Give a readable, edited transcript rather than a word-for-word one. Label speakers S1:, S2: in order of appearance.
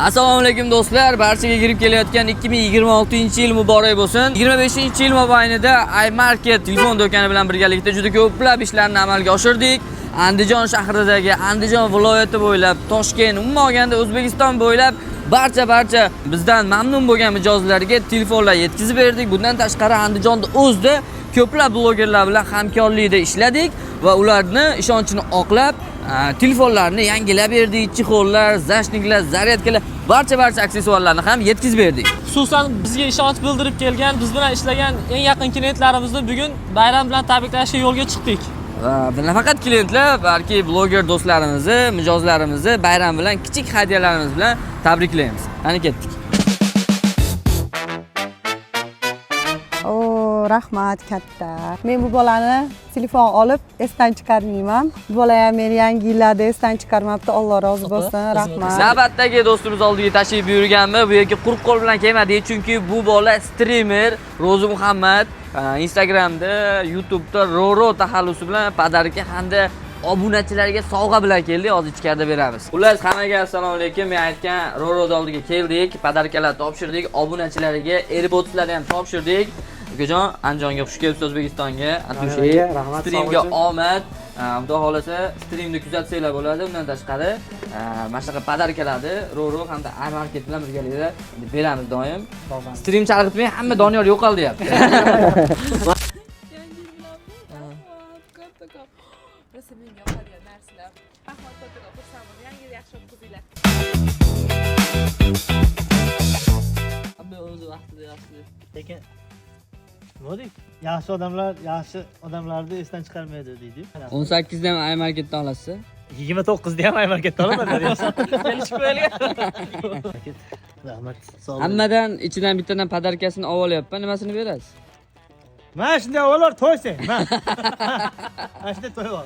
S1: Assalomu alaykum do'stlar, barchaga kirib kelayotgan 2026-yil muborak bo'lsin. 25-yil mobaynida iMarket telefon do'koni bilan birgalikda juda ko'plab ishlarni amalga oshirdik. Andijon shahridagi, Andijon viloyati bo'ylab, Toshkent, umuman olganda O'zbekiston bo'ylab barcha bizdan mamnun bo'lgan mijozlarga telefonlar yetkazib berdik. Bundan tashqari Andijonda o'zida ko'plab blogerlar bilan hamkorlikda ishladik va ularni ishonchini oqlab telefonlarni yangilab berdik. Chexollar, zashniklar, zaryadkalar, barcha aksessuarlarni ham yetkazib berdik.
S2: Xususan bizga ishonch bildirib kelgan, biz bilan ishlagan eng yaqin klientlarimizni bugun bayram bilan tabriklashga yo'lga chiqdik.
S1: Va nafaqat klientlar, balki bloger do'stlarimizni, mijozlarimizni bayram bilan kichik hadyalarimiz bilan tabriklaymiz. Qani ketdik.
S3: Rahmat katta. Men bu bolani telefon olib esdan chiqarmayman. Bu bola ham meni yangi yillarda esdan chiqarmabdi. Alloh rozi bo'lsin. Rahmat.
S1: Navbatdagi do'stimiz oldiga tashrif buyurganmi? Bu yerga quruq qo'l bilan kelmadi, chunki bu bola streamer Ro'zi Muhammad. Instagramda, YouTube'da Roro taxallusi bilan podarka hamda obunachilarga sovg'a bilan keldik. Hozir ichkarida beramiz. Xullas, hammaga assalomu alaykum. Men aytgan Roro oldiga keldik, podarkalar topshirdik, obunachilarga AirPods'larni ham topshirdik. Ukajon, Andijonga xush kelibsiz, O'zbekistonga.
S4: Rahmat.
S1: Streamga omad. Xudo xolasa streamni kuzatsanglar bo'ladi. Undan tashqari mana shunaqa podarkalarni Roro hamda iMarket bilan birgalikda beramiz doim. Stream chalg'itmay hamma Doniyor yo'qol deyapti.
S5: Rosa menga yoqadigan narsalar. Rahmat katta xursandman. Yangi yil yaxshi o'tkazinglar.
S2: Hamma o'z vaqtida yaxshi.
S4: Lekin yaxshi odamlarni esdan chiqarmaydi deydi.
S1: 18 da ham iMarketdan olasiz.
S4: 29 da ham iMarketdan olaman.
S2: Kelishib qo'yilgan.
S4: Rahmat. Sog' bo'ling.
S1: Hammadan ichidan bittadan podarkasini olib olyapman. Nimasini berasiz?
S4: Mana shunday avvallar to'ysang. Mana shunday to'y bor.